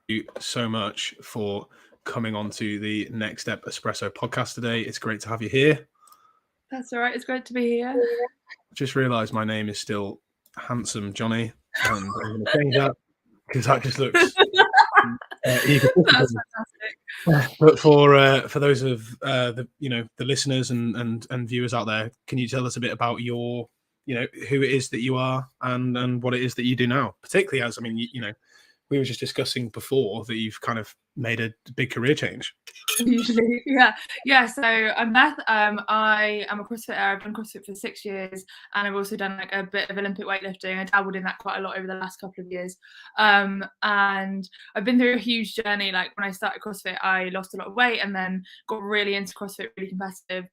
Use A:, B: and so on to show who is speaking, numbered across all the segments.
A: you so much for coming on to the Next Step Espresso podcast today. It's great to have you here.
B: That's all right. It's great to be here.
A: Just realised my name is still Handsome Johnny, and I'm going to change that because that just looks.
B: That's fantastic.
A: But for those of the listeners and viewers out there, can you tell us a bit about your who it is that you are and what it is that you do now, particularly as we were just discussing before that you've kind of made a big career change.
B: Usually, yeah. So I'm Beth. I am a CrossFitter. I've done CrossFit for 6 years, and I've also done like a bit of Olympic weightlifting. I dabbled in that quite a lot over the last couple of years, and I've been through a huge journey. Like when I started CrossFit, I lost a lot of weight, and then got really into CrossFit, really competitive.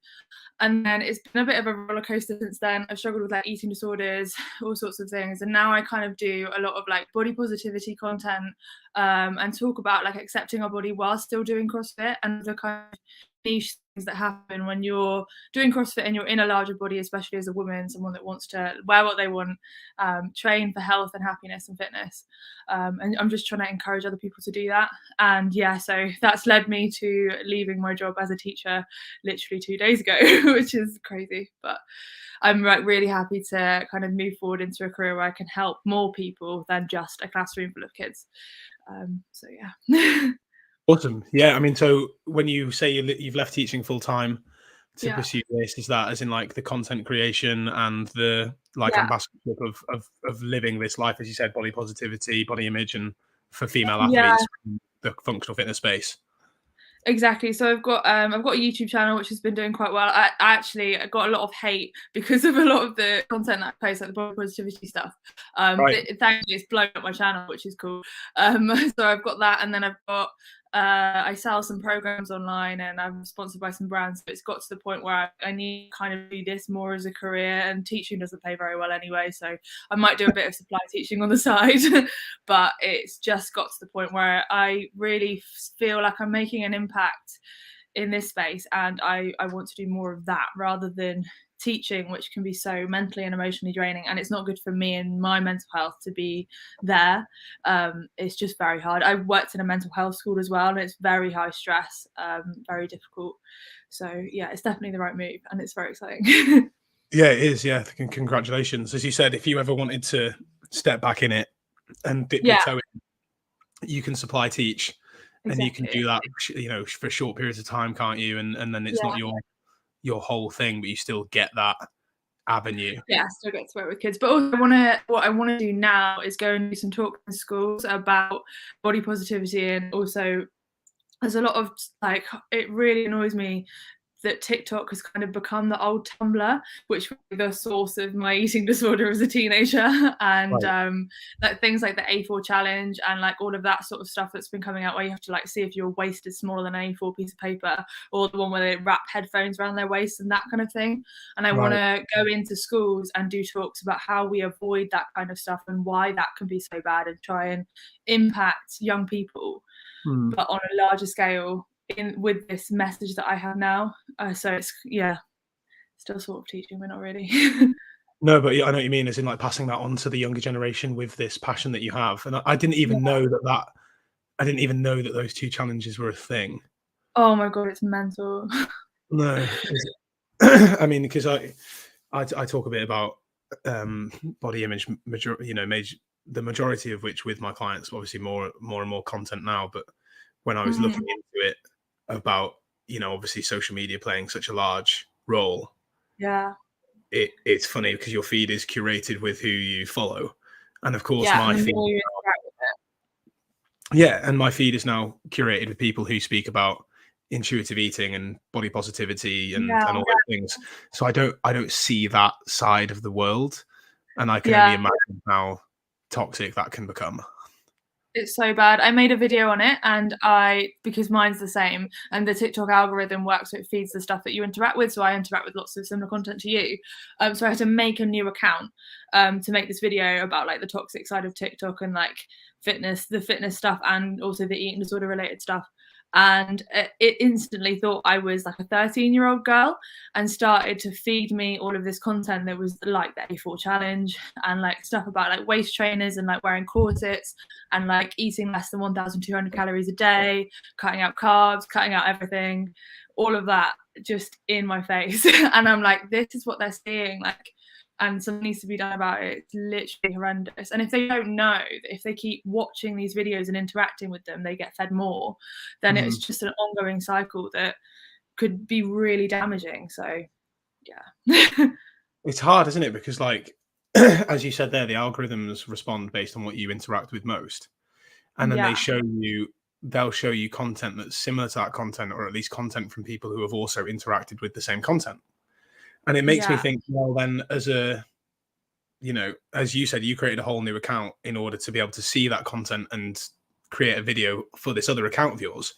B: And then it's been a bit of a roller coaster since then. I've struggled with like eating disorders, all sorts of things. And now I kind of do a lot of like body positivity content and talk about like accepting our body while still doing CrossFit and the kind of niche things that happen when you're doing CrossFit and you're in a larger body, especially as a woman, someone that wants to wear what they want, train for health and happiness and fitness. And I'm just trying to encourage other people to do that. And yeah, so that's led me to leaving my job as a teacher literally 2 days ago, which is crazy. But I'm like really happy to kind of move forward into a career where I can help more people than just a classroom full of kids. So yeah.
A: Awesome. Yeah, I mean, so when you say you've left teaching full time to pursue this, is that as in like the content creation and the like ambassadorship of living this life, as you said, body positivity, body image, and for female athletes, the functional fitness space?
B: Exactly. So I've got a YouTube channel which has been doing quite well. I actually got a lot of hate because of a lot of the content that I post, like the body positivity stuff. Thankfully, it's blown up my channel, which is cool. So I've got that, and then I've got I sell some programs online, and I'm sponsored by some brands. So it's got to the point where I need to kind of do this more as a career, and teaching doesn't pay very well anyway. So I might do a bit of supply teaching on the side, but it's just got to the point where I really feel like I'm making an impact in this space, and I want to do more of that rather than teaching, which can be so mentally and emotionally draining, and it's not good for me and my mental health to be there. It's just very hard. I worked in a mental health school as well, and it's very high stress, very difficult. So yeah, it's definitely the right move, and it's very exciting.
A: Yeah, it is. Yeah, congratulations. As you said, if you ever wanted to step back in it and dip your toe in, you can supply teach. And you can do that, for short periods of time, can't you? And then it's not your whole thing, but you still get that avenue.
B: Yeah, I still get to work with kids. But also what I want to do now is go and do some talks in schools about body positivity. And also there's a lot of like, it really annoys me that TikTok has kind of become the old Tumblr, which was the source of my eating disorder as a teenager. And like things like the A4 challenge and like all of that sort of stuff that's been coming out, where you have to like see if your waist is smaller than an A4 piece of paper, or the one where they wrap headphones around their waist and that kind of thing. And I want to go into schools and do talks about how we avoid that kind of stuff and why that can be so bad, and try and impact young people, but on a larger scale, with this message that I have now. So it's still sort of teaching, but not really.
A: No, but I know what you mean, as in like passing that on to the younger generation with this passion that you have. And I didn't even know that those two challenges were a thing.
B: Oh my god, it's mental.
A: No, I mean, because I talk a bit about body image, the majority of which with my clients, obviously more and more content now. But when I was looking into it, about obviously social media playing such a large role, it's funny because your feed is curated with who you follow, and of course my feed is now curated with people who speak about intuitive eating and body positivity and all those things. So I don't see that side of the world, and I can only imagine how toxic that can become.
B: It's so bad. I made a video on it, and because mine's the same, and the TikTok algorithm works, so it feeds the stuff that you interact with. So I interact with lots of similar content to you. So I had to make a new account to make this video about like the toxic side of TikTok and like the fitness stuff, and also the eating disorder related stuff. and it instantly thought I was like a 13-year-old girl, and started to feed me all of this content that was like the A4 challenge, and like stuff about like waist trainers and like wearing corsets, and like eating less than 1,200 calories a day, cutting out carbs, cutting out everything, all of that just in my face. And I'm like, this is what they're seeing, like, and something needs to be done about it. It's literally horrendous. And if they don't know, if they keep watching these videos and interacting with them, they get fed more, then it's just an ongoing cycle that could be really damaging. So yeah.
A: It's hard, isn't it? Because like, as you said there, the algorithms respond based on what you interact with most. And then
B: Yeah.
A: they'll show you content that's similar to that content, or at least content from people who have also interacted with the same content. And it makes me think, well, then as a, as you said, you created a whole new account in order to be able to see that content and create a video for this other account of yours.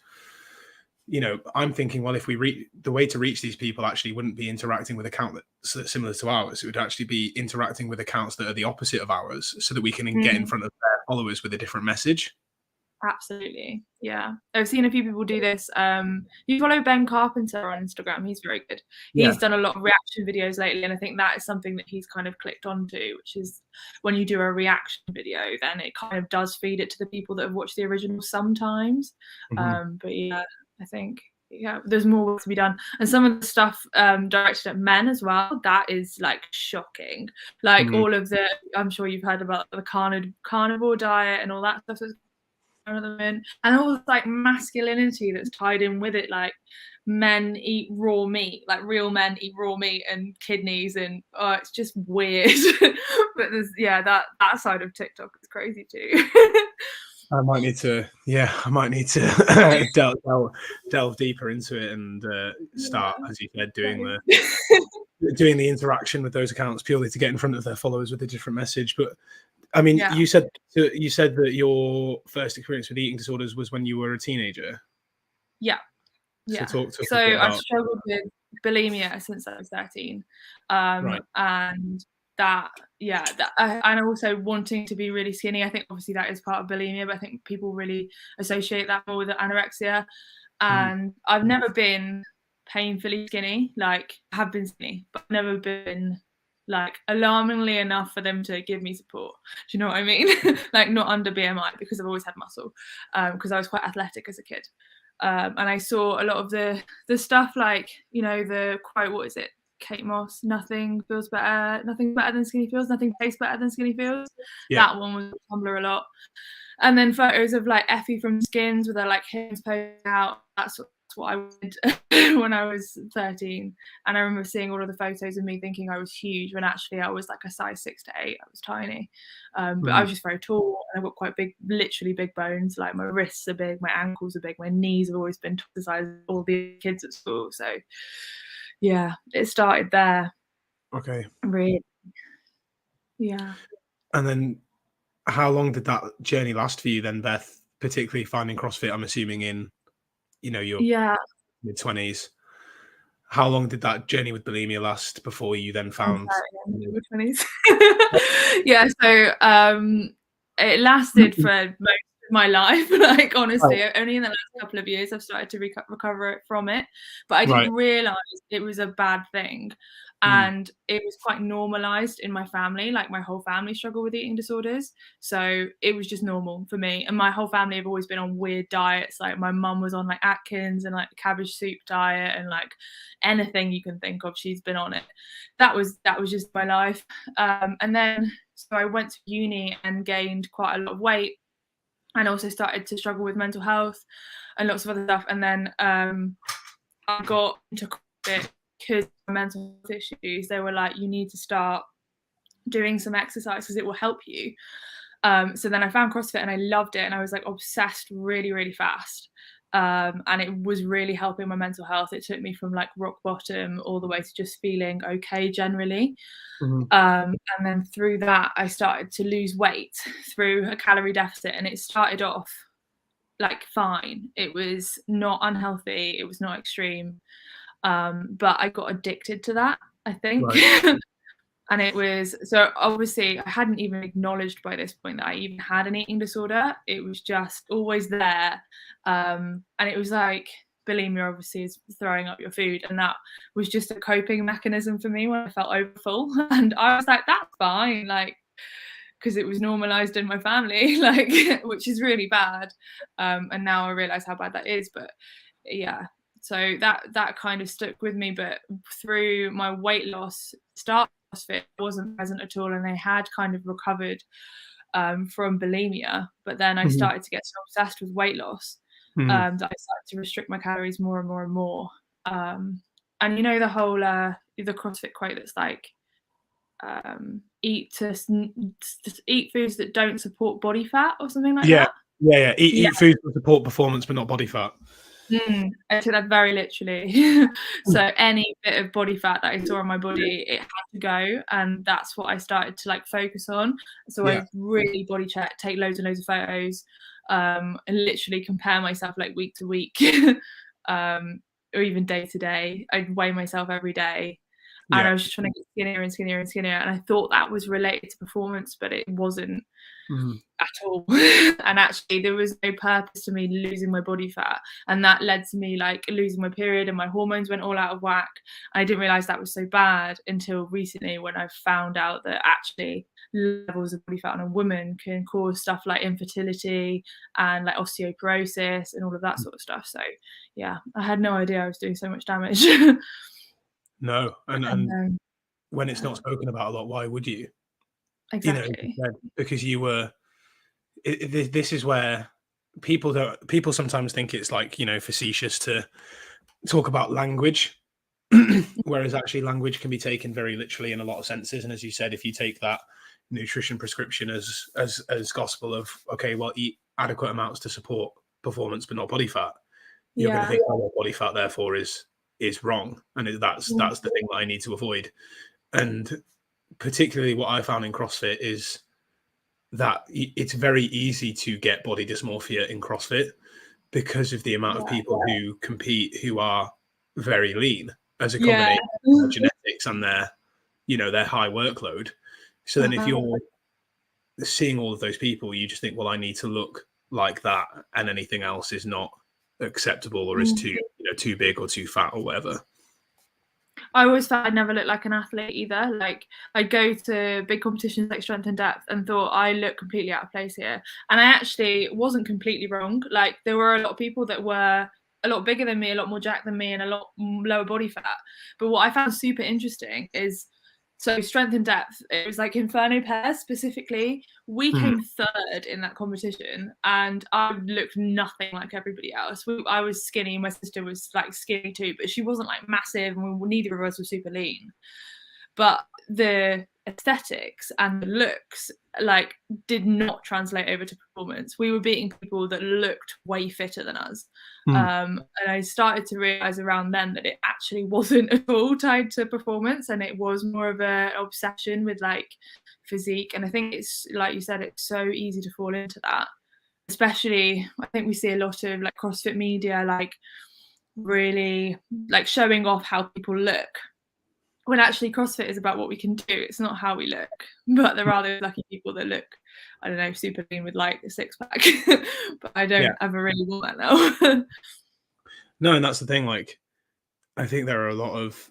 A: I'm thinking, well, if the way to reach these people actually wouldn't be interacting with account that's similar to ours. It would actually be interacting with accounts that are the opposite of ours, so that we can get in front of their followers with a different message.
B: Absolutely. Yeah. I've seen a few people do this. You follow Ben Carpenter on Instagram. He's very good. He's done a lot of reaction videos lately, and I think that is something that he's kind of clicked onto, which is when you do a reaction video, then it kind of does feed it to the people that have watched the original sometimes. But yeah, I think there's more work to be done. And some of the stuff directed at men as well, that is like shocking. Like all of the, I'm sure you've heard about the carnivore diet and all that stuff that's and all this like masculinity that's tied in with it, like men eat raw meat, like real men eat raw meat and kidneys, and it's just weird. But there's that side of TikTok is crazy too.
A: I might need to delve deeper into it and start, as you said, doing the interaction with those accounts purely to get in front of their followers with a different message. But I mean, you said that your first experience with eating disorders was when you were a teenager.
B: Yeah.
A: So
B: I've struggled with bulimia since I was 13,
A: right.
B: and and also wanting to be really skinny. I think obviously that is part of bulimia, but I think people really associate that more with anorexia. And I've never been painfully skinny. Like, I have been skinny, but I've never been like alarmingly enough for them to give me support. Do you know what I mean? Like, not under BMI, because I've always had muscle, because I was quite athletic as a kid. And I saw a lot of the stuff, like, the quote, what is it, Kate Moss, nothing better than skinny feels, nothing tastes better than skinny feels. That one was on Tumblr a lot. And then photos of like Effie from Skins with her like hips poking out. That's what I did when I was 13. And I remember seeing all of the photos of me thinking I was huge, when actually I was like a size 6 to 8. I was tiny. But I was just very tall, and I've got quite big, literally big bones. Like, my wrists are big, my ankles are big, my knees have always been the size of all the kids at school. So yeah, it started there.
A: Okay.
B: Really. Yeah.
A: And then how long did that journey last for you then, Beth? Particularly finding CrossFit, I'm assuming in, your mid-20s. How long did that journey with bulimia last before you then found?
B: Mid-20s. Yeah, so it lasted for most of my life. Like, honestly, only in the last couple of years I've started to recover from it. But I didn't realise it was a bad thing. And it was quite normalized in my family. Like, my whole family struggle with eating disorders, so it was just normal for me. And my whole family have always been on weird diets. Like, my mum was on like Atkins and like the cabbage soup diet, and like anything you can think of, she's been on it. That was just my life. And then so I went to uni and gained quite a lot of weight, and also started to struggle with mental health and lots of other stuff. And then I got into CrossFit because of my mental health issues. They were like, you need to start doing some exercise because it will help you. So then I found CrossFit and I loved it, and I was like obsessed really, really fast. And it was really helping my mental health. It took me from like rock bottom all the way to just feeling okay generally. And then through that, I started to lose weight through a calorie deficit, and it started off like fine. It was not unhealthy. It was not extreme. But I got addicted to that, I think. And it was, so obviously I hadn't even acknowledged by this point that I even had an eating disorder. It was just always there. And it was like bulimia obviously is throwing up your food. And that was just a coping mechanism for me when I felt overfull. And I was like, that's fine. Like, because it was normalized in my family, like, which is really bad. And now I realize how bad that is. But yeah, so that kind of stuck with me. But through my weight loss start CrossFit wasn't present at all, and I had kind of recovered from bulimia, but then I started to get so obsessed with weight loss that I started to restrict my calories more and more and more. And you know the whole the CrossFit quote that's like, eat foods that don't support body fat or something like that.
A: Eat foods that support performance but not body fat.
B: I took that very literally. So any bit of body fat that I saw on my body, it had to go, and that's what I started to like focus on. So I really body check, take loads and loads of photos, and literally compare myself like week to week, or even day to day. I'd weigh myself every day, and I was just trying to get skinnier and skinnier and skinnier. And I thought that was related to performance, but it wasn't at all. And actually there was no purpose to me losing my body fat, and that led to me like losing my period, and my hormones went all out of whack. I didn't realize that was so bad until recently, when I found out that actually levels of body fat in a woman can cause stuff like infertility and like osteoporosis and all of that sort of stuff. So yeah, I had no idea I was doing so much damage.
A: No, and when it's not spoken about a lot, why would you?
B: Exactly.
A: You know, because you were. This is where people sometimes think it's like, you know, facetious to talk about language, whereas actually language can be taken very literally in a lot of senses. And as you said, if you take that nutrition prescription as gospel of, okay, well, eat adequate amounts to support performance but not body fat, you're going to think, oh, well, body fat therefore is wrong, and that's the thing that I need to avoid. And particularly what I found in CrossFit is that it's very easy to get body dysmorphia in CrossFit because of the amount of people who compete who are very lean, as a combination of their genetics and their, you know, their high workload. So then if you're seeing all of those people, you just think, well, I need to look like that, and anything else is not acceptable or is too big or too fat or whatever.
B: I always thought I'd never look like an athlete either. Like, I'd go to big competitions like Strength and Depth and thought I look completely out of place here. And I actually wasn't completely wrong. Like, there were a lot of people that were a lot bigger than me, a lot more jacked than me, and a lot lower body fat. But what I found super interesting is, so Strength and Depth, it was like Inferno pairs specifically. We came third in that competition, and I looked nothing like everybody else. I was skinny. My sister was like skinny too, but she wasn't like massive, and neither of us were super lean. But the aesthetics and the looks like did not translate over to performance. We were beating people that looked way fitter than us. And I started to realize around then that it actually wasn't at all tied to performance, and it was more of an obsession with like physique. And I think it's, like you said, it's so easy to fall into that. Especially, I think we see a lot of like CrossFit media like really like showing off how people look, when actually CrossFit is about what we can do. It's not how we look. But there are those lucky people that look, I don't know, super lean with like a six pack. But I don't ever really want that now.
A: No, and that's the thing. Like, I think there are a lot of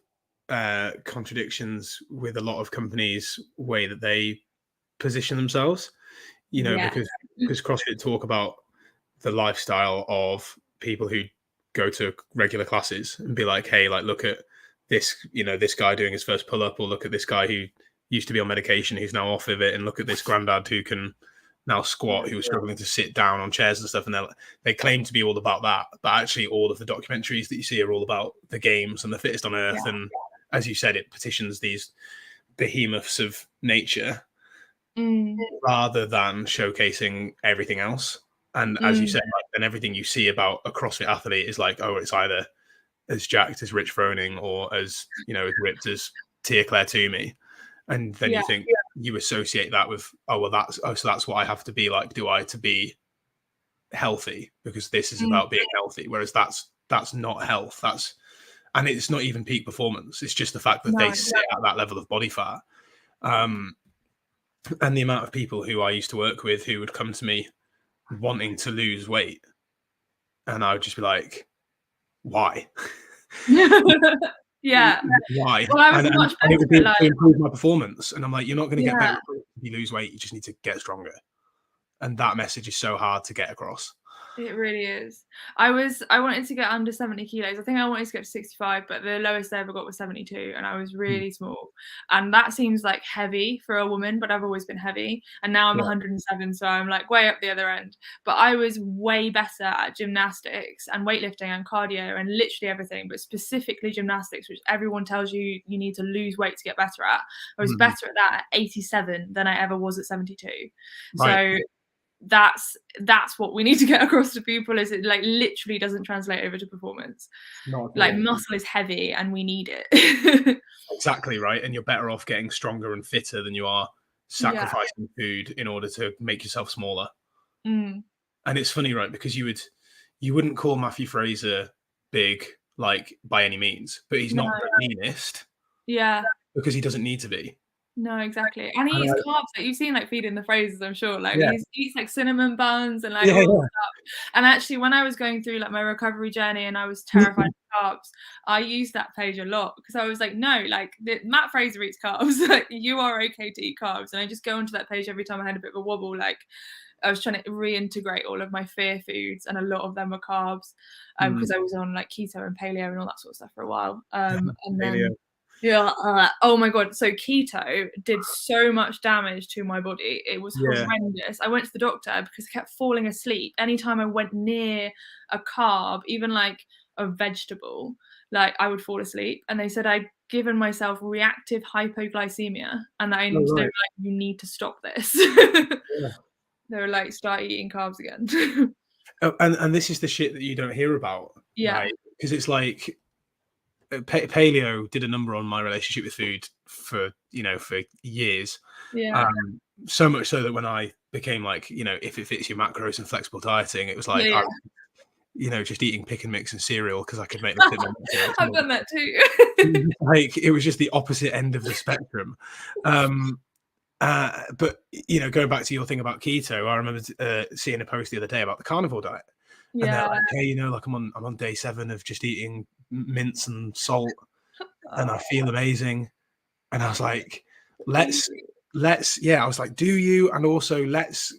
A: contradictions with a lot of companies' way that they position themselves. You know, because CrossFit talk about the lifestyle of people who go to regular classes and be like, hey, like, look at this, you know, this guy doing his first pull-up, or look at this guy who used to be on medication who's now off of it, and look at this granddad who can now squat, who was struggling to sit down on chairs and stuff. And they claim to be all about that, but actually all of the documentaries that you see are all about the games and the fittest on earth. And as you said, it petitions these behemoths of nature rather than showcasing everything else. And as you said, like, then everything you see about a CrossFit athlete is like, oh, it's either as jacked as Rich Froning or as, you know, as ripped as Tia Claire Toomey. And then you think, you associate that with, oh, well, so that's what I have to be like, do I, to be healthy, because this is about being healthy. Whereas that's not health. And it's not even peak performance. It's just the fact that they sit at that level of body fat. And the amount of people who I used to work with who would come to me wanting to lose weight, and I would just be like, why?
B: Yeah.
A: Why?
B: Well, I was
A: And
B: much
A: it would
B: better
A: be
B: at
A: to improve my performance. And I'm like, you're not going to get better
B: yeah.
A: if you lose weight. You just need to get stronger. And that message is so hard to get across.
B: It really is. I wanted to get under 70 kilos. I think I wanted to get to 65, but the lowest I ever got was 72, and I was really small. And that seems like heavy for a woman, but I've always been heavy. And now I'm 107, so I'm like way up the other end. But I was way better at gymnastics and weightlifting and cardio and literally everything, but specifically gymnastics, which everyone tells you you need to lose weight to get better at. I was better at that at 87 than I ever was at 72.
A: Right.
B: So that's what we need to get across to people, is it like literally doesn't translate over to performance. Like muscle is heavy and we need it.
A: Exactly right. And you're better off getting stronger and fitter than you are sacrificing food in order to make yourself smaller. And it's funny, right? Because you wouldn't call Matthew Fraser big, like, by any means, but he's not the meanest.
B: Yeah.
A: Because he doesn't need to be.
B: No, exactly. And he eats carbs that you've seen, like, feeding the Frasers, I'm sure. Like, he eats, like, cinnamon buns and, like, all that stuff. And actually, when I was going through, like, my recovery journey and I was terrified of carbs, I used that page a lot because I was like, no, like, Matt Fraser eats carbs. Like, you are okay to eat carbs. And I just go onto that page every time I had a bit of a wobble. Like, I was trying to reintegrate all of my fear foods, and a lot of them were carbs because I was on, like, keto and paleo and all that sort of stuff for a while. And then... oh my god, so keto did so much damage to my body. It was horrendous. I went to the doctor because I kept falling asleep anytime I went near a carb, even like a vegetable. Like, I would fall asleep, and they said I'd given myself reactive hypoglycemia, and they were like, you need to stop this. They were like, start eating carbs again.
A: And this is the shit that you don't hear about, right? Because it's like, paleo did a number on my relationship with food for years. So much so that when I became like, if it fits your macros and flexible dieting, it was like, I, just eating pick and mix and cereal because I could make them fit my macros.
B: I've done that too.
A: Like, it was just the opposite end of the spectrum. But going back to your thing about keto, I remember seeing a post the other day about the Carnivore Diet. And they're like, hey, like, I'm on day 7 of just eating mince and salt, and I feel amazing. And I was like, let's I was like, do you? And also let's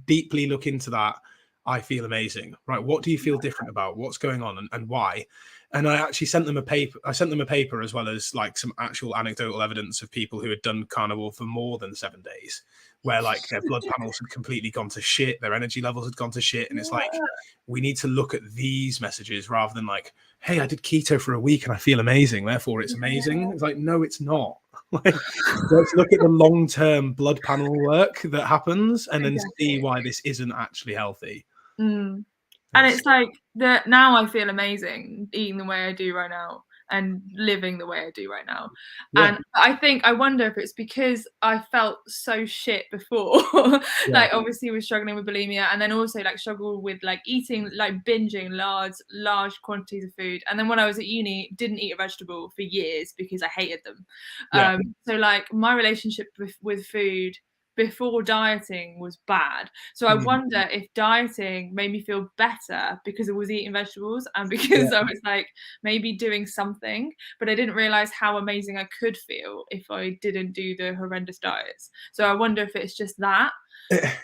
A: deeply look into that. I feel amazing, right? What do you feel different about? What's going on and why? And I actually sent them a paper. I sent them a paper as well as like some actual anecdotal evidence of people who had done carnivore for more than 7 days, where like their blood panels had completely gone to shit, their energy levels had gone to shit. And it's like, we need to look at these messages rather than like, hey, I did keto for a week and I feel amazing, therefore it's amazing. It's like, no, it's not. Like, let's look at the long-term blood panel work that happens and then see why this isn't actually healthy.
B: And it's like that. Now I feel amazing eating the way I do right now and living the way I do right now. And I wonder if it's because I felt so shit before. Like, obviously was struggling with bulimia, and then also like struggled with like eating, like binging large quantities of food. And then when I was at uni, didn't eat a vegetable for years because I hated them. So like my relationship with food before dieting was bad. So I wonder if dieting made me feel better because I was eating vegetables and because I was like maybe doing something, but I didn't realize how amazing I could feel if I didn't do the horrendous diets. So I wonder if it's just that.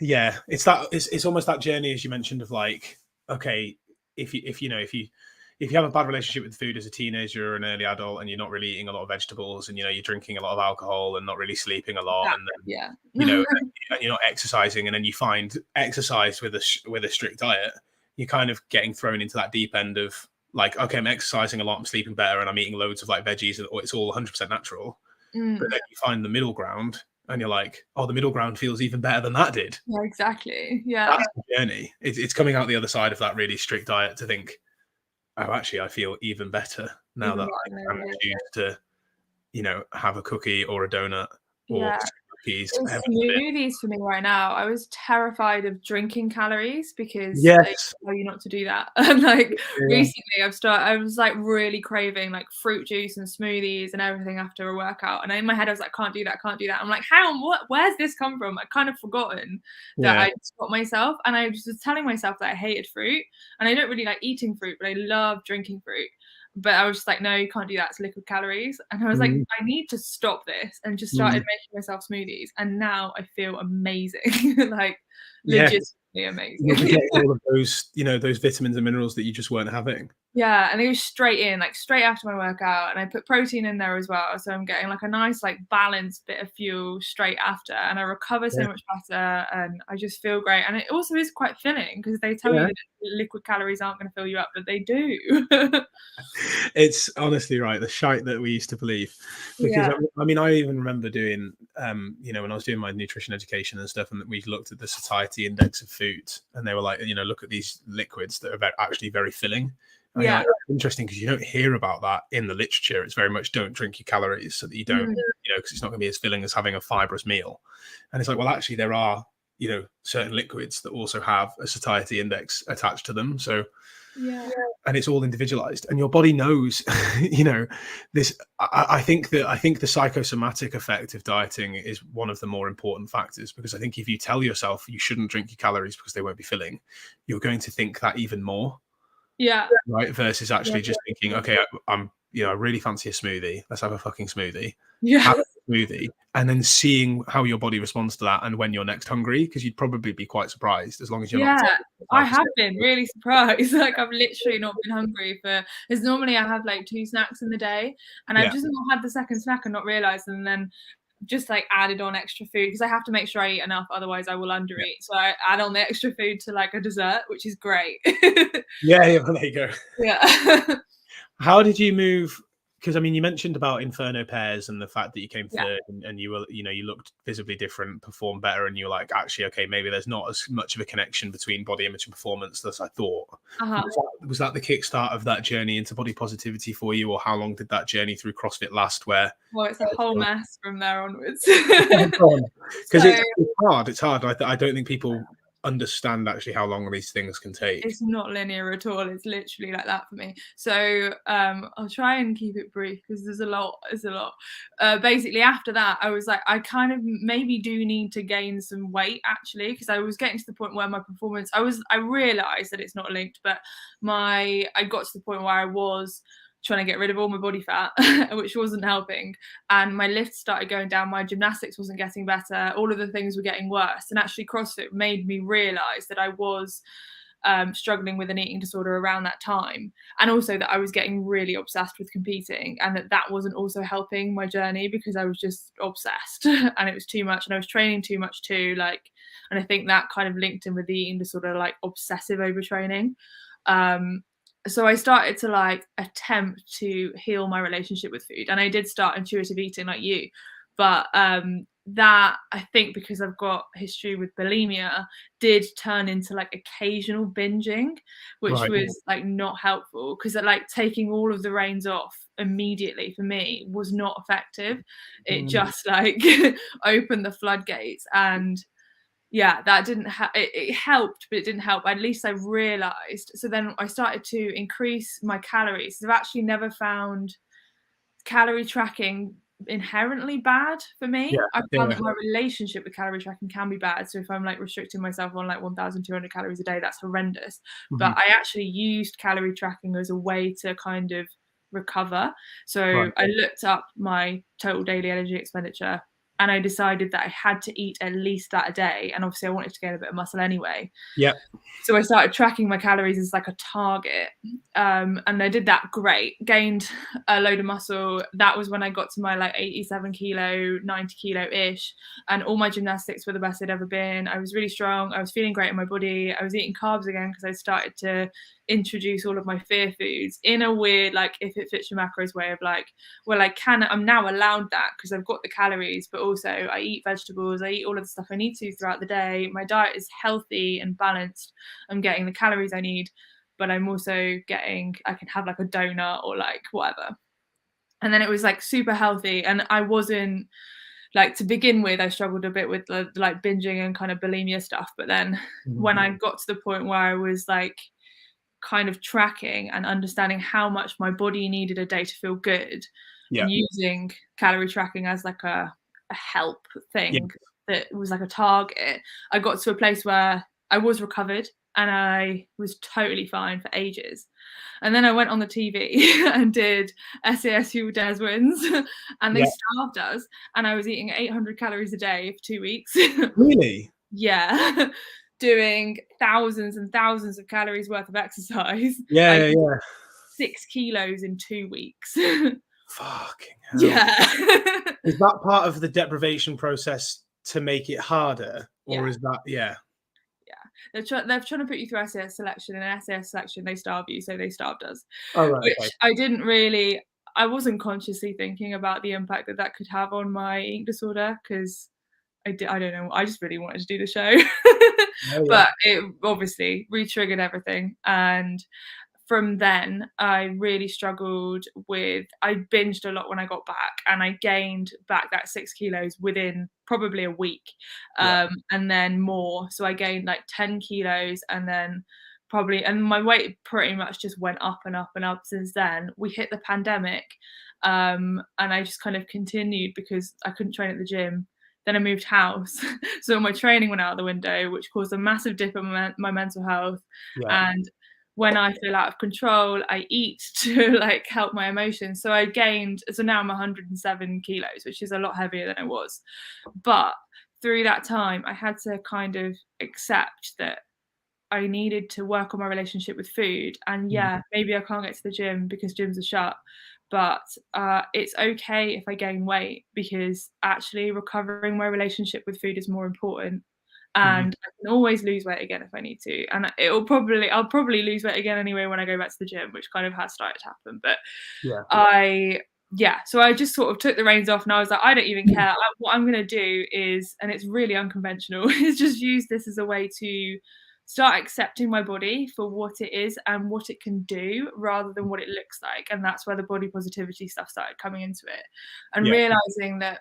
A: Yeah, it's almost that journey, as you mentioned, of like, okay, if you have a bad relationship with food as a teenager or an early adult, and you're not really eating a lot of vegetables, and you're drinking a lot of alcohol and not really sleeping a lot, and then and you're not exercising, and then you find exercise with a strict diet, you're kind of getting thrown into that deep end of like, okay, I'm exercising a lot, I'm sleeping better, and I'm eating loads of like veggies, and it's all 100% natural. But then you find the middle ground, and you're like, oh, the middle ground feels even better than that did.
B: Yeah, exactly. Yeah,
A: that's the journey. It's coming out the other side of that really strict diet to think, oh, actually, I feel even better now that I can choose to, have a cookie or a donut or cookies,
B: It's
A: everything.
B: smoothies for me right now. I was terrified of drinking calories because they
A: Yes.
B: tell you not to do that. And like
A: Yeah.
B: recently I was like really craving like fruit juice and smoothies and everything after a workout. And in my head I was like, can't do that, can't do that. I'm like, hang on, where's this come from? I'd kind of forgotten that
A: Yeah.
B: I'd stopped myself, and I was just telling myself that I hated fruit. And I don't really like eating fruit, but I love drinking fruit. But I was just like, no, you can't do that. It's liquid calories. And I was like,
A: Mm,
B: I need to stop this, and just started
A: mm.
B: making myself smoothies. And now I feel amazing, like
A: Yeah.
B: legitimately
A: You'll be
B: amazing.
A: getting all of those, those vitamins and minerals that you just weren't having.
B: Yeah, and they go straight in, like straight after my workout, and I put protein in there as well. So I'm getting like a nice, like balanced bit of fuel straight after, and I recover so
A: Yeah.
B: much better, and I just feel great. And it also is quite filling because they tell you
A: Yeah.
B: that liquid calories aren't going to fill you up, but they do.
A: It's honestly right, the shite that we used to believe. Because
B: Yeah.
A: I mean, I even remember doing, when I was doing my nutrition education and stuff, and we looked at the satiety index of foods, and they were like, look at these liquids that are actually very filling. And you're
B: Yeah.
A: like, interesting, because you don't hear about that in the literature. It's very much don't drink your calories so that you don't,
B: Mm.
A: because it's not going to be as filling as having a fibrous meal. And it's like, well, actually, there are, certain liquids that also have a satiety index attached to them. So,
B: Yeah.
A: and it's all individualized, and your body knows, this. I think the psychosomatic effect of dieting is one of the more important factors, because I think if you tell yourself you shouldn't drink your calories because they won't be filling, you're going to think that even more.
B: Yeah.
A: Right, versus
B: Yeah.
A: actually just thinking, okay, I really fancy a smoothie. Let's have a fucking smoothie.
B: Yeah.
A: Have a smoothie, and then seeing how your body responds to that, and when you're next hungry, because you'd probably be quite surprised, as long as you're not.
B: Yeah, I have been really surprised. Like I've literally not been hungry because normally I have like 2 snacks in the day, and I've
A: Yeah,
B: just not had the second snack and not realized, and then just like added on extra food because I have to make sure I eat enough, otherwise I will
A: yeah,
B: undereat. So I add on the extra food to like a dessert, which is great.
A: yeah, yeah. Well, there you go.
B: Yeah.
A: How did you move? Because I mean, you mentioned about Inferno pairs and the fact that you came
B: Yeah.
A: third, and you were, you looked visibly different, performed better, and you were like, actually, okay, maybe there's not as much of a connection between body image and performance as I thought.
B: Uh-huh.
A: Was that the kickstart of that journey into body positivity for you, or how long did that journey through CrossFit last? Where
B: Well, it's a whole mess from there onwards.
A: because
B: So
A: it's hard. It's hard. I don't think people understand actually how long these things can take.
B: it's not linear at all. It's literally like that for me. So I'll try and keep it brief because there's a lot. There's a lot. Basically, after that, I was like, I kind of maybe do need to gain some weight actually, because I was getting to the point where my performance. I realised that it's not linked, but I got to the point where I was trying to get rid of all my body fat, which wasn't helping. And my lifts started going down. My gymnastics wasn't getting better. All of the things were getting worse. And actually, CrossFit made me realize that I was struggling with an eating disorder around that time. And also that I was getting really obsessed with competing, and that wasn't also helping my journey because I was just obsessed and it was too much. And I was training too much too. And I think that kind of linked in with the eating disorder, like obsessive overtraining. So I started to like attempt to heal my relationship with food, and I did start intuitive eating like you, but that I think because I've got history with bulimia did turn into like occasional binging, which
A: Right.
B: was like not helpful because like taking all of the reins off immediately for me was not effective. It just like opened the floodgates, and yeah, that didn't it helped, but it didn't help. At least I realized. So then I started to increase my calories. I've actually never found calorie tracking inherently bad for
A: Yeah.
B: me. I found
A: Yeah.
B: that my relationship with calorie tracking can be bad. So if I'm like restricting myself on like 1,200 calories a day, that's horrendous. But
A: Mhm.
B: I actually used calorie tracking as a way to kind of recover. So
A: Right.
B: I looked up my total daily energy expenditure, and I decided that I had to eat at least that a day. And obviously I wanted to gain a bit of muscle anyway.
A: Yeah.
B: So I started tracking my calories as like a target. And I did that great, gained a load of muscle. That was when I got to my like 87 kilo, 90 kilo ish. And all my gymnastics were the best they'd ever been. I was really strong. I was feeling great in my body. I was eating carbs again because I started to introduce all of my fear foods in a weird, like, if it fits your macros way of like, well, I'm now allowed that because I've got the calories, but also I eat vegetables. I eat all of the stuff I need to throughout the day. My diet is healthy and balanced. I'm getting the calories I need, but I'm also I can have like a donut or like whatever. And then it was like super healthy. And I wasn't like to begin with, I struggled a bit with like binging and kind of bulimia stuff. But then when I got to the point where I was like kind of tracking and understanding how much my body needed a day to feel good, and using calorie tracking as like a help thing that was like a target, I got to a place where I was recovered and I was totally fine for ages. And then I went on the TV and did SAS Who Dares Wins, and they starved us, and I was eating 800 calories a day for 2 weeks.
A: Really?
B: Yeah. Doing thousands and thousands of calories worth of exercise.
A: Yeah.
B: 6 kilos in 2 weeks.
A: Fucking hell.
B: Yeah.
A: Is that part of the deprivation process to make it harder, or is that
B: They're trying to put you through SAS selection, and SAS selection, they starve you, so they starved us.
A: Oh, right,
B: which I wasn't consciously thinking about the impact that could have on my eating disorder, because I don't know, I just really wanted to do the show. But it obviously re-triggered everything, and from then I really struggled with, I binged a lot when I got back, and I gained back that 6 kilos within probably a week, and then more. So I gained like 10 kilos, and then and my weight pretty much just went up and up and up since then. We hit the pandemic, and I just kind of continued because I couldn't train at the gym. Then I moved house, so my training went out the window, which caused a massive dip in my mental health. And when I feel out of control, I eat to like help my emotions. So now I'm 107 kilos, which is a lot heavier than I was. But through that time, I had to kind of accept that I needed to work on my relationship with food. And maybe I can't get to the gym because gyms are shut, but it's okay if I gain weight, because actually recovering my relationship with food is more important. And I can always lose weight again if I need to. And I'll probably lose weight again anyway when I go back to the gym, which kind of has started to happen. But so I just sort of took the reins off, and I was like, I don't even care. What I'm going to do is, and it's really unconventional, is just use this as a way to start accepting my body for what it is and what it can do, rather than what it looks like. And that's where the body positivity stuff started coming into it, and realizing that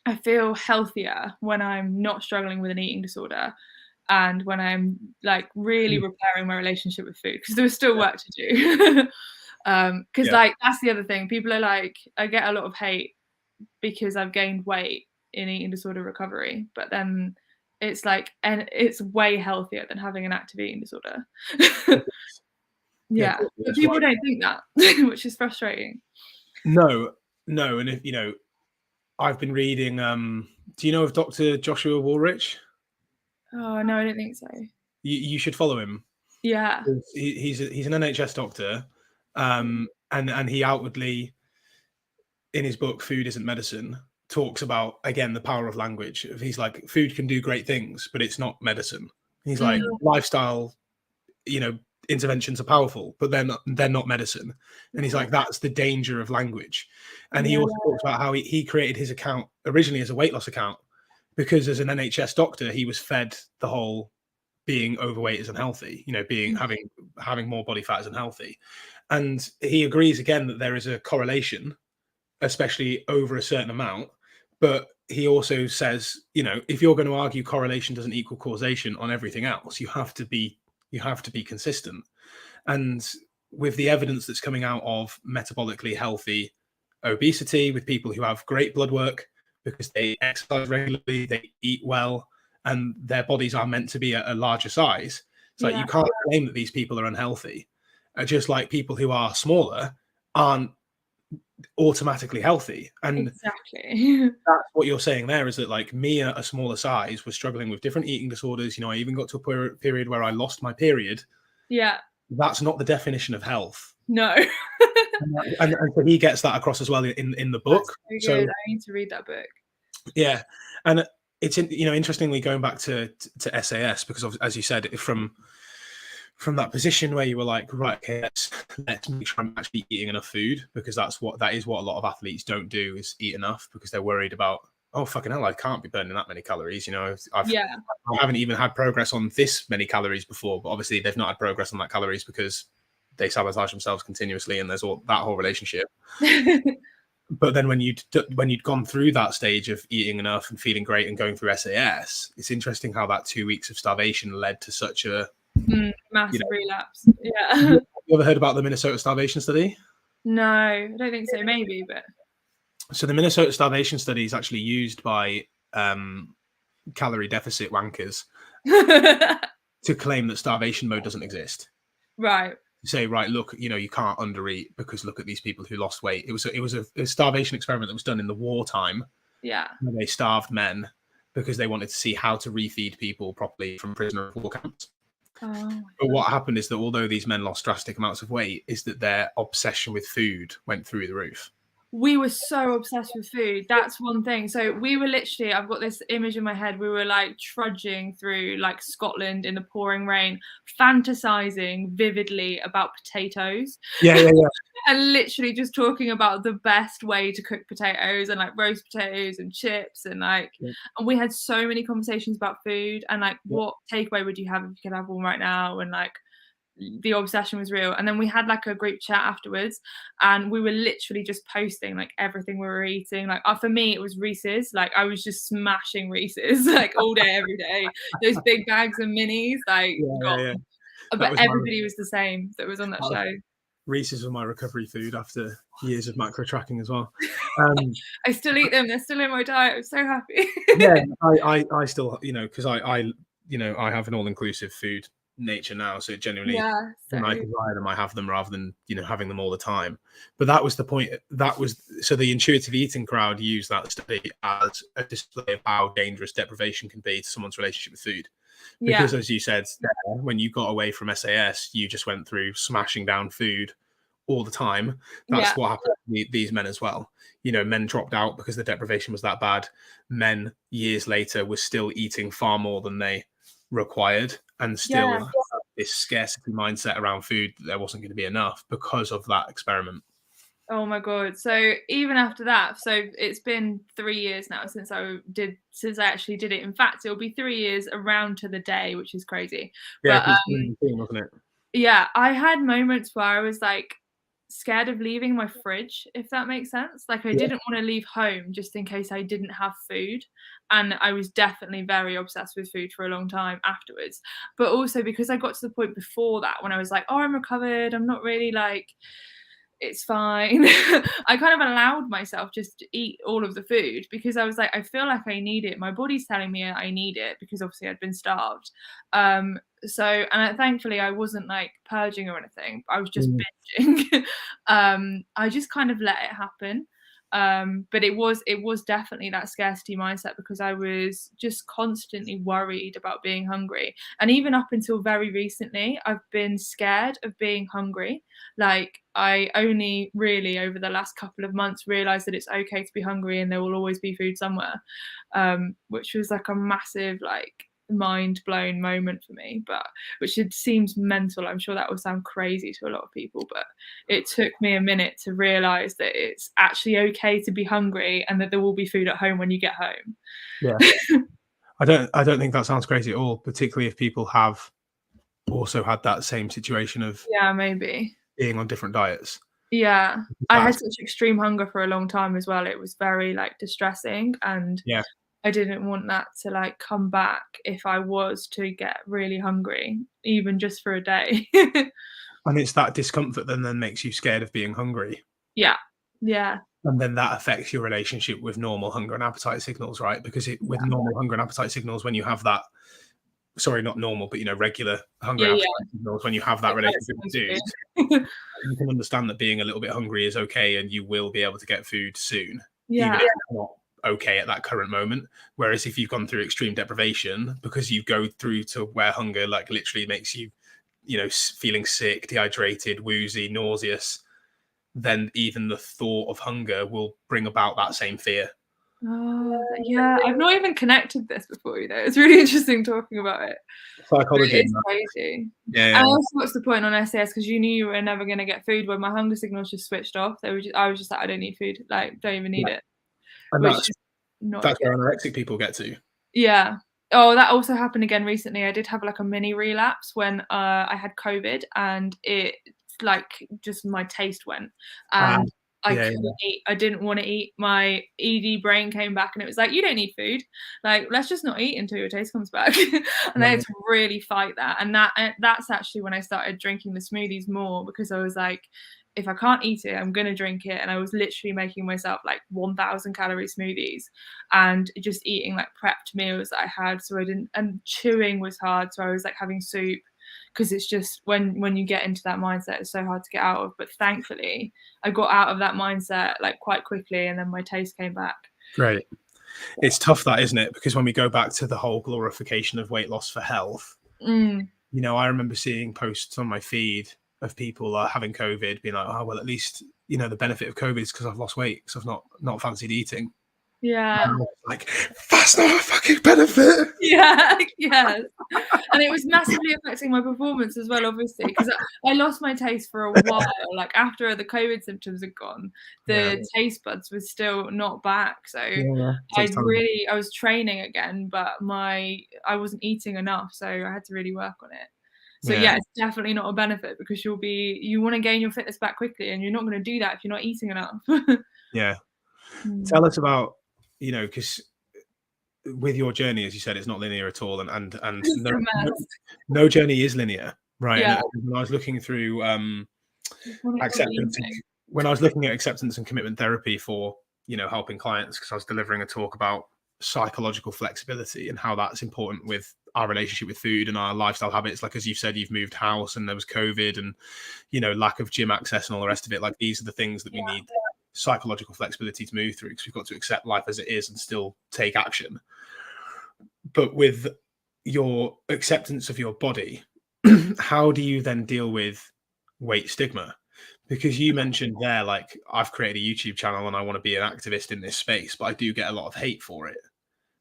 B: I feel healthier when I'm not struggling with an eating disorder, and when I'm like really repairing my relationship with food, because there was still work to do. Because like that's the other thing. People are like, I get a lot of hate because I've gained weight in eating disorder recovery, but then it's like, and it's way healthier than having an active eating disorder. But people don't think that, which is frustrating.
A: No, and if you know, I've been reading. Do you know of Dr. Joshua Woolrich?
B: Oh no, I don't think so.
A: You should follow him.
B: Yeah,
A: he's an NHS doctor, and he outwardly, in his book "Food Isn't Medicine," talks about, again, the power of language. He's like, food can do great things, but it's not medicine. He's like, lifestyle, interventions are powerful, but they're not medicine. And he's like, that's the danger of language. And he also talks about how he created his account originally as a weight loss account, because as an NHS doctor, he was fed the whole being overweight is unhealthy, having more body fat is unhealthy. And he agrees again that there is a correlation, especially over a certain amount. But he also says, if you're going to argue correlation doesn't equal causation on everything else, you have to be consistent. And with the evidence that's coming out of metabolically healthy obesity, with people who have great blood work because they exercise regularly, they eat well, and their bodies are meant to be a larger size, it's like you can't claim that these people are unhealthy. Just like people who are smaller aren't automatically healthy. And
B: exactly.
A: That's what you're saying there, is that like me at a smaller size was struggling with different eating disorders. I even got to a period where I lost my period. That's not the definition of health.
B: No.
A: and so he gets that across as well in the book.
B: So I need to read that book.
A: Yeah. And it's interestingly, going back to SAS, because as you said, from that position where you were like, right, okay, let's make sure I'm actually eating enough food, because that is what a lot of athletes don't do, is eat enough, because they're worried about, oh fucking hell, I can't be burning that many calories. I haven't even had progress on this many calories before, but obviously they've not had progress on that calories because they sabotage themselves continuously, and there's all that whole relationship. But then when you'd gone through that stage of eating enough and feeling great and going through SAS, it's interesting how that 2 weeks of starvation led to such a
B: massive relapse. Yeah.
A: Have you ever heard about the Minnesota starvation study?
B: No, I don't think so. Maybe, but
A: so the Minnesota starvation study is actually used by calorie deficit wankers to claim that starvation mode doesn't exist.
B: Right.
A: Say, right, look, you can't undereat because look at these people who lost weight. It was a starvation experiment that was done in the wartime.
B: Yeah.
A: Where they starved men because they wanted to see how to refeed people properly from prisoner of war camps.
B: Oh.
A: But what happened is that although these men lost drastic amounts of weight, is that their obsession with food went through the roof.
B: We were so obsessed with food. That's one thing. So we were literally, I've got this image in my head. We were like trudging through like Scotland in the pouring rain, fantasizing vividly about potatoes.
A: Yeah.
B: And literally just talking about the best way to cook potatoes and like roast potatoes and chips and like, and we had so many conversations about food and like, what takeaway would you have if you could have one right now? And like, the obsession was real. And then we had like a group chat afterwards and we were literally just posting like everything we were eating. Like for me it was Reese's. Like I was just smashing Reese's like all day every day, those big bags of minis, like but everybody was the same that was on that show.
A: Reese's was my recovery food after years of macro tracking as well.
B: I still eat them. They're still in my diet. I'm so happy.
A: I still, because I have an all-inclusive food nature now, so it genuinely when I desire them I have them rather than having them all the time. But that was the point. So the intuitive eating crowd used that study as a display of how dangerous deprivation can be to someone's relationship with food, because as you said, when you got away from SAS you just went through smashing down food all the time. That's what happened to these men as well. Men dropped out because the deprivation was that bad. Men years later were still eating far more than they required and still this scarcity mindset around food that there wasn't going to be enough because of that experiment.
B: Oh my god. So even after that, so it's been 3 years now since I actually did it. In fact, it'll be 3 years around to the day, which is crazy.
A: But wasn't it?
B: Yeah, I had moments where I was like scared of leaving my fridge, if that makes sense. Like I didn't want to leave home just in case I didn't have food. And I was definitely very obsessed with food for a long time afterwards. But also because I got to the point before that when I was like, oh, I'm recovered. I'm not really like, it's fine. I kind of allowed myself just to eat all of the food because I was like, I feel like I need it. My body's telling me I need it because obviously I'd been starved. Thankfully I wasn't like purging or anything. I was just binging. I just kind of let it happen. But it was definitely that scarcity mindset because I was just constantly worried about being hungry. And even up until very recently, I've been scared of being hungry. Like I only really over the last couple of months realized that it's okay to be hungry and there will always be food somewhere, which was like a massive like mind blown moment for me, but which it seems mental. I'm sure that will sound crazy to a lot of people, but it took me a minute to realize that it's actually okay to be hungry and that there will be food at home when you get home.
A: Yeah. I don't think that sounds crazy at all, particularly if people have also had that same situation of
B: maybe
A: being on different diets.
B: I had such extreme hunger for a long time as well. It was very like distressing, and I didn't want that to like come back if I was to get really hungry, even just for a day.
A: And it's that discomfort that then makes you scared of being hungry.
B: Yeah.
A: And then that affects your relationship with normal hunger and appetite signals, right? Because with normal hunger and appetite signals, when you have that, sorry, not normal, but regular hunger and appetite signals, when you have that relationship with food, you can understand that being a little bit hungry is okay and you will be able to get food soon. Even if it's not okay at that current moment. Whereas if you've gone through extreme deprivation, because you go through to where hunger like literally makes you feeling sick, dehydrated, woozy, nauseous, then even the thought of hunger will bring about that same fear.
B: I've not even connected this before. It's really interesting talking about it.
A: Psychology.
B: It's crazy. And also, what's the point on SAS? Because you knew you were never going to get food. When my hunger signals just switched off, I was just like, I don't need food. Like, don't even need it.
A: And that's where anorexic people get to.
B: Yeah. Oh, that also happened again recently. I did have like a mini relapse when I had COVID, and it like just my taste went, and I couldn't eat. I didn't want to eat. My ED brain came back and it was like, you don't need food. Like, let's just not eat until your taste comes back. And I had to really fight that. And that's actually when I started drinking the smoothies more, because I was like, if I can't eat it, I'm going to drink it. And I was literally making myself like 1,000 calorie smoothies and just eating like prepped meals that I had. So I didn't, and chewing was hard. So I was like having soup, because it's just when you get into that mindset, it's so hard to get out of. But thankfully I got out of that mindset like quite quickly, and then my taste came back.
A: Great. It's tough, that, isn't it? Because when we go back to the whole glorification of weight loss for health, you know, I remember seeing posts on my feed of people having COVID being like, oh, well, at least, you know, the benefit of COVID is because I've lost weight, because I've not fancied eating.
B: Yeah.
A: Like, that's not a fucking benefit.
B: Yeah, yes. And it was massively affecting my performance as well, obviously, because I lost my taste for a while. Like, after the COVID symptoms had gone, the taste buds were still not back. So I was training again, but I wasn't eating enough, so I had to really work on it. So yeah, it's definitely not a benefit, because you want to gain your fitness back quickly, and you're not going to do that if you're not eating enough.
A: Tell us about, you know, because with your journey, as you said, it's not linear at all, and no journey is linear, right? And when I was looking through acceptance, when I was looking at acceptance and commitment therapy for, you know, helping clients, because I was delivering a talk about psychological flexibility and how that's important with our relationship with food and our lifestyle habits. Like, as you've said, you've moved house and there was COVID and, you know, lack of gym access and all the rest of it. Like, these are the things that we need psychological flexibility to move through, because we've got to accept life as it is and still take action. But with your acceptance of your body, how do you then deal with weight stigma? Because you mentioned there, like, I've created a YouTube channel and I want to be an activist in this space, but I do get a lot of hate for it.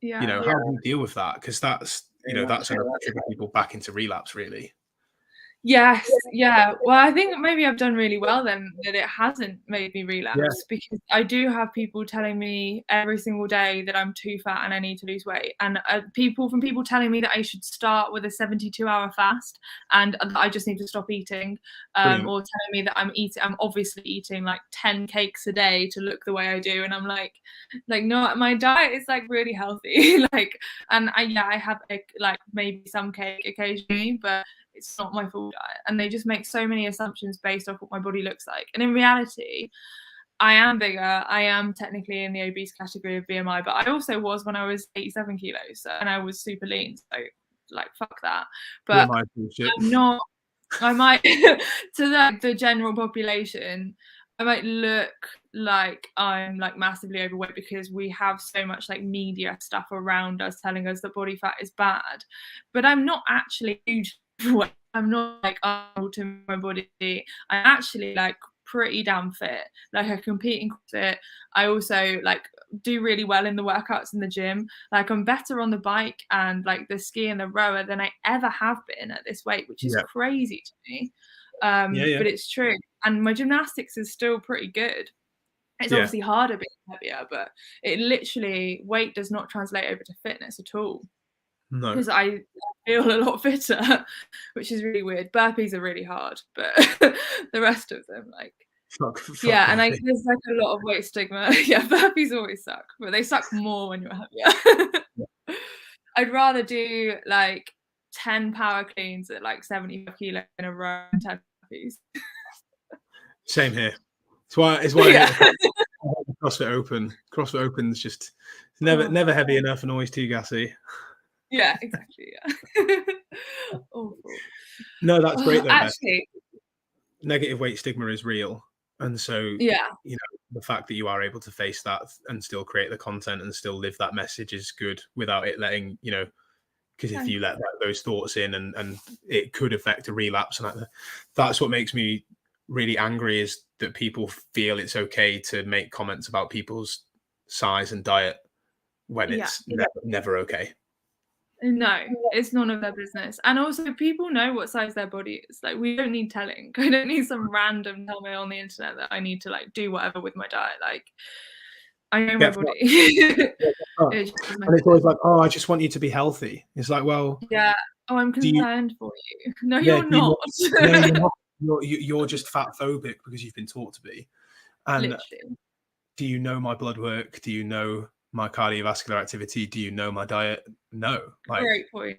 A: You know, how do you deal with that? Because that's, you know, that's enough to trigger people back into relapse, really.
B: Yes, yeah. Well, I think maybe I've done really well then that it hasn't made me relapse, because I do have people telling me every single day that I'm too fat and I need to lose weight, and people telling me that I should start with a 72-hour fast and that I just need to stop eating, or telling me that I'm obviously eating like 10 cakes a day to look the way I do, and I'm like no, my diet is like really healthy. Like, and I have like maybe some cake occasionally, but it's not my full diet. And they just make so many assumptions based off what my body looks like. And in reality, I am bigger. I am technically in the obese category of BMI, but I also was when I was 87 kilos, and I was super lean. So like, fuck that. But I'm not, I might, to the general population, I might look like I'm like massively overweight, because we have so much like media stuff around us telling us that body fat is bad, but I'm not actually huge. I'm not like to my body. I'm actually like pretty damn fit. Like, I compete in CrossFit. I also like do really well in the workouts in the gym. Like, I'm better on the bike and like the ski and the rower than I ever have been at this weight, which is crazy to me. But it's true. And my gymnastics is still pretty good. It's obviously harder being heavier, but it literally, weight does not translate over to fitness at all.
A: No,
B: because I feel a lot fitter, which is really weird. Burpees are really hard, but the rest of them, like, and there's like a lot of weight stigma. Burpees always suck, but they suck more when you're heavier. I'd rather do like 10 power cleans at like 75 kilo in a row and 10 burpees.
A: Same here. It's why I hate CrossFit Open. CrossFit Open's just never heavy enough and always too gassy.
B: Yeah, exactly. Yeah. Awful.
A: No, that's great though.
B: Actually,
A: negative weight stigma is real, and so you know, the fact that you are able to face that and still create the content and still live that message is good, without it letting, you know, because if you let those thoughts in and it could affect a relapse, and that's what makes me really angry, is that people feel it's okay to make comments about people's size and diet when it's never okay.
B: No, it's none of their business. And also, people know what size their body is. Like, we don't need telling. I don't need some random tell me on the internet that I need to like do whatever with my diet. Like, I know my body.
A: And it's always like, oh, I just want you to be healthy. It's like, well,
B: oh, I'm concerned for you. No, you're not.
A: You're just fat phobic because you've been taught to be. And
B: literally.
A: do you know my blood work? Do you know my cardiovascular activity? Do you know my diet? No. Like,
B: Great point.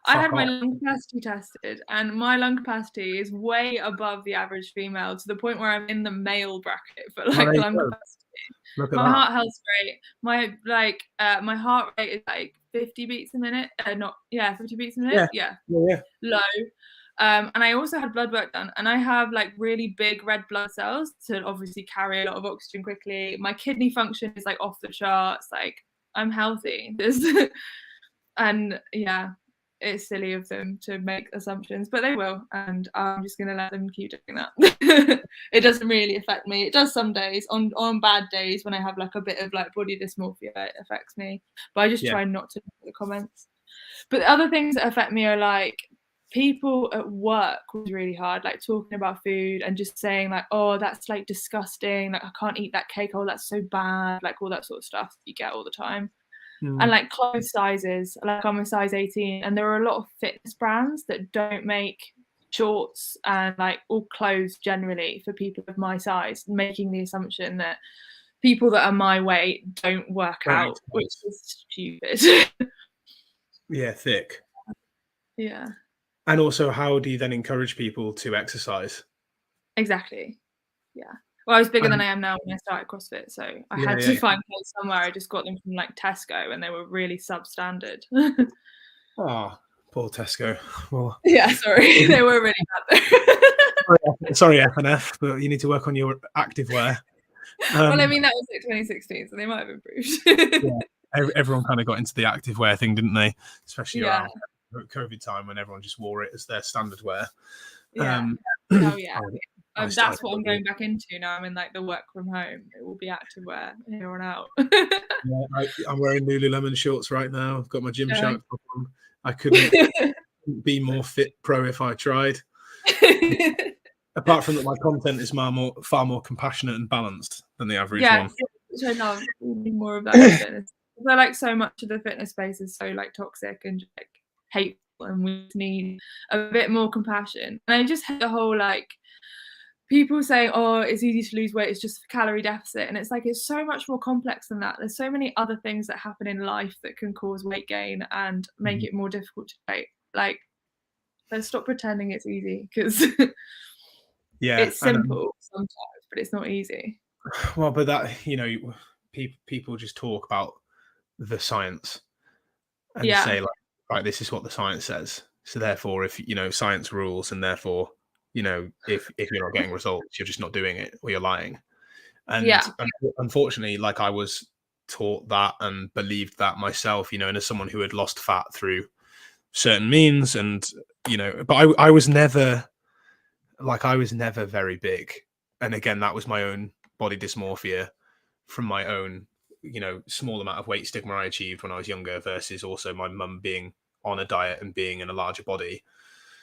B: I had
A: fuck
B: my
A: off.
B: lung capacity tested, and my lung capacity is way above the average female, to the point where I'm in the male bracket for
A: Well,
B: like
A: there you
B: lung
A: go.
B: capacity.
A: Look at
B: My
A: that.
B: heart health's great. My heart rate is like 50 beats a minute. 50 beats a minute.
A: Yeah.
B: Low. And I also had blood work done, and I have like really big red blood cells to obviously carry a lot of oxygen quickly. My kidney function is like off the charts. Like, I'm healthy. And yeah, it's silly of them to make assumptions, but they will, and I'm just gonna let them keep doing that. It doesn't really affect me. It does some days. On bad days when I have like a bit of like body dysmorphia, it affects me. But I just try not to look at the comments. But the other things that affect me are like people at work was really hard, like talking about food and just saying like, oh, that's like disgusting, like I can't eat that cake, oh that's so bad, like all that sort of stuff you get all the time. And like clothes sizes, like I'm a size 18, and there are a lot of fitness brands that don't make shorts and like all clothes generally for people of my size, making the assumption that people that are my weight don't work out, which is stupid.
A: Yeah, thick.
B: Yeah,
A: And also, how do you then encourage people to exercise?
B: exactly. Yeah. Well, I was bigger than I am now when I started CrossFit, so I had to find clothes somewhere. I just got them from like Tesco, and they were really substandard.
A: Oh, poor Tesco. Well,
B: Yeah, sorry, they were really bad though.
A: sorry, FNF, but you need to work on your active wear.
B: Well, I mean, that was like 2016, so they might have improved.
A: Everyone kind of got into the active wear thing, didn't they? Especially around COVID time, when everyone just wore it as their standard wear.
B: That's what I'm going back into now. I'm in like the work from home. It will be active wear here on out.
A: I'm wearing Lululemon shorts right now. I've got my Gymshark on. I couldn't be more fit pro if I tried. Apart from that, my content is far more compassionate and balanced than the average one.
B: Which I love. More of that fitness. I like so much of the fitness space is so like toxic and just, like hateful, and we need a bit more compassion. And I just hate the whole like people saying, oh, it's easy to lose weight, it's just a calorie deficit. And it's like, it's so much more complex than that. There's so many other things that happen in life that can cause weight gain and make it more difficult to weight. Like, let's stop pretending it's easy, because it's simple sometimes, but it's not easy.
A: Well, but that, people just talk about the science and say like, right, this is what the science says. So therefore, if science rules, and therefore, if you're not getting results, you're just not doing it, or you're lying. And unfortunately, like, I was taught that and believed that myself, and as someone who had lost fat through certain means, and but I was never very big. And again, that was my own body dysmorphia from my own small amount of weight stigma I achieved when I was younger, versus also my mum being on a diet and being in a larger body.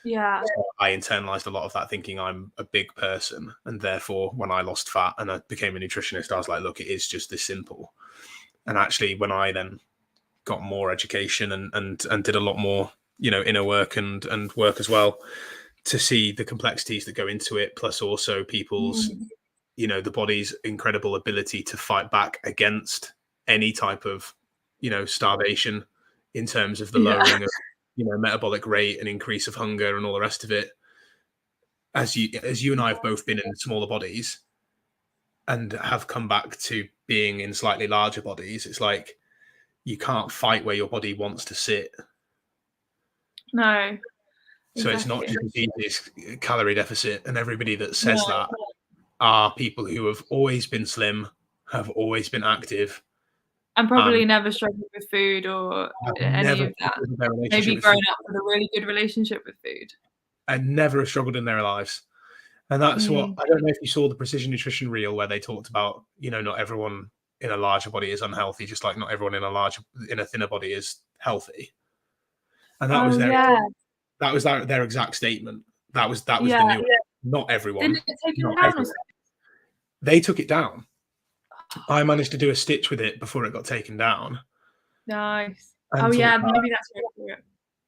B: So
A: I internalized a lot of that, thinking I'm a big person, and therefore when I lost fat and I became a nutritionist, I was like, look, it is just this simple. And actually, when I then got more education and did a lot more inner work and work as well, to see the complexities that go into it, plus also people's the body's incredible ability to fight back against any type of starvation, in terms of the lowering of metabolic rate and increase of hunger and all the rest of it. As you and I have both been in smaller bodies and have come back to being in slightly larger bodies, it's like you can't fight where your body wants to sit.
B: No.
A: So it's not just as easy as calorie deficit, and everybody that says that are people who have always been slim, have always been active,
B: and probably never struggled with food or any of that. Maybe grown up with a really good relationship with food.
A: And never have struggled in their lives. And that's what, I don't know if you saw the Precision Nutrition reel where they talked about, not everyone in a larger body is unhealthy, just like not everyone in a thinner body is healthy. And that was their exact statement. That was the new. Not everyone.
B: Didn't it take it down?
A: They took it down. I managed to do a stitch with it before it got taken down.
B: Nice. Maybe that's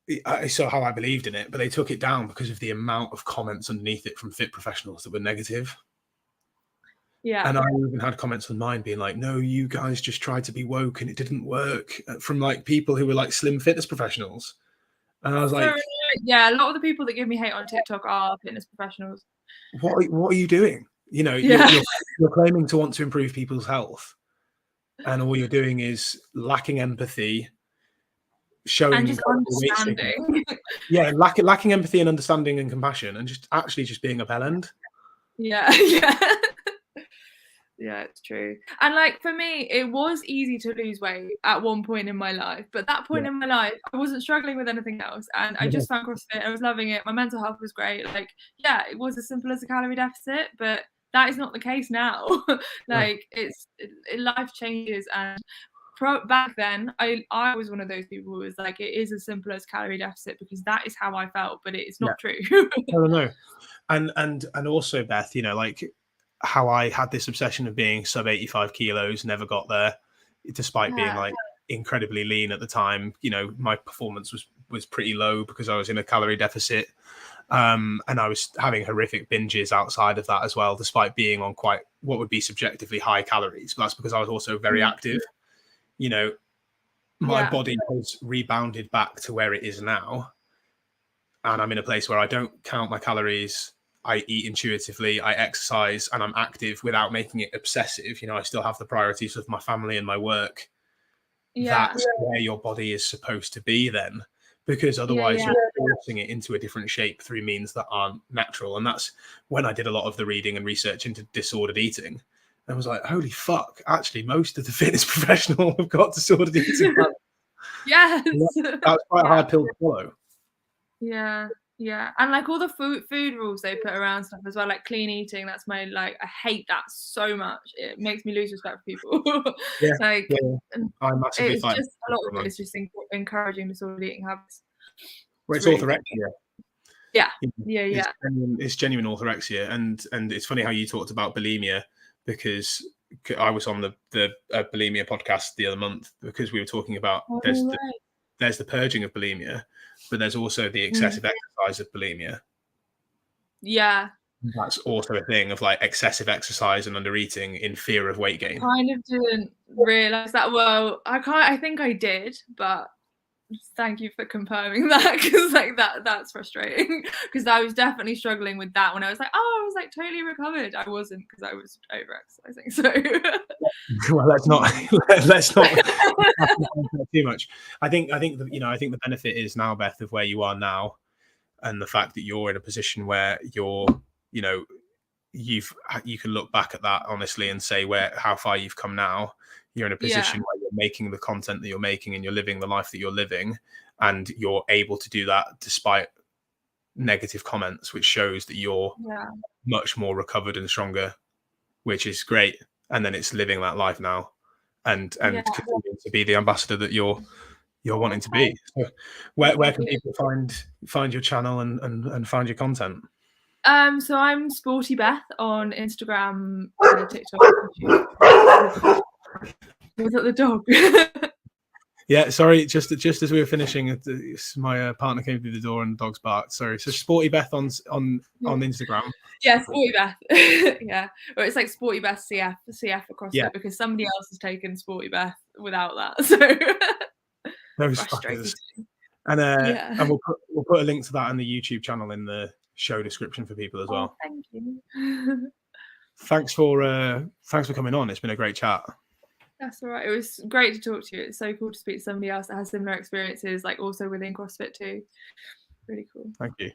B: right.
A: I saw how I believed in it, but they took it down because of the amount of comments underneath it from fit professionals that were negative.
B: Yeah.
A: And I even had comments on mine being like, no, you guys just tried to be woke and it didn't work, from like people who were like slim fitness professionals. And I was like,
B: yeah, a lot of the people that give me hate on TikTok are fitness professionals.
A: what are you doing? You know,
B: Yeah.
A: you're claiming to want to improve people's health, and all you're doing is lacking empathy, showing
B: And just understanding.
A: Yeah, lacking empathy and understanding and compassion, and just actually just being a bellend.
B: Yeah, yeah. Yeah, it's true. And like for me, it was easy to lose weight at one point in my life, but that point in my life, I wasn't struggling with anything else, and I just found CrossFit. I was loving it. My mental health was great. Like, yeah, it was as simple as a calorie deficit, but that is not the case now. Like, life changes, and back then, I was one of those people who was like, it is as simple as calorie deficit because that is how I felt, but it's not true.
A: No. And also, Beth, you know, like how I had this obsession of being sub 85 kilos, never got there, despite being like incredibly lean at the time. You know, my performance was pretty low because I was in a calorie deficit. And I was having horrific binges outside of that as well, despite being on quite what would be subjectively high calories. But that's because I was also very active. You know, my body has rebounded back to where it is now. And I'm in a place where I don't count my calories. I eat intuitively, I exercise, and I'm active without making it obsessive. You know, I still have the priorities of my family and my work. That's where your body is supposed to be then, because otherwise you're forcing it into a different shape through means that aren't natural. And that's when I did a lot of the reading and research into disordered eating. I was like, holy fuck, actually, most of the fitness professional have got disordered eating.
B: Yes.
A: That's quite a hard pill to swallow.
B: Yeah. Yeah. And like all the food rules they put around stuff as well, like clean eating. That's my I hate that so much. It makes me lose respect for people.
A: I massively
B: it's
A: fight.
B: Just a lot of it is just encouraging disordered eating habits.
A: Well, it's orthorexia.
B: Yeah.
A: It's genuine orthorexia, and it's funny how you talked about bulimia, because I was on the bulimia podcast the other month, because we were talking about there's the purging of bulimia, but there's also the excessive exercise of bulimia.
B: Yeah.
A: That's also a thing of like excessive exercise and under eating in fear of weight gain.
B: I kind of didn't realize that. Well, I think I did, but thank you for confirming that, because like that's frustrating, because I was definitely struggling with that when I was like, oh, I was like totally recovered. I wasn't, because I was over exercising. So
A: well, let's not too much. I think the benefit is now, Beth, of where you are now, and the fact that you're in a position where you're, you know, you can look back at that honestly and say how far you've come now. You're in a position where you're making the content that you're making and you're living the life that you're living, and you're able to do that despite negative comments, which shows that you're much more recovered and stronger, which is great. And then it's living that life now and continuing to be the ambassador that you're wanting to be. So where can people find your channel and find your content?
B: So I'm Sporty Beth on Instagram, TikTok, YouTube. Was that the dog?
A: Yeah, sorry. Just as we were finishing, my partner came through the door and the dog's barked. Sorry. So Sporty Beth on Instagram.
B: Yeah, Sporty Beth. Yeah, or it's like Sporty Beth CF across it, because somebody else has taken Sporty Beth without that. So
A: those fuckers. And we'll put a link to that in the YouTube channel in the show description for people as well.
B: Thank you.
A: Thanks for coming on. It's been a great chat.
B: That's all right. It was great to talk to you. It's so cool to speak to somebody else that has similar experiences, like also within CrossFit too. Really cool.
A: Thank you.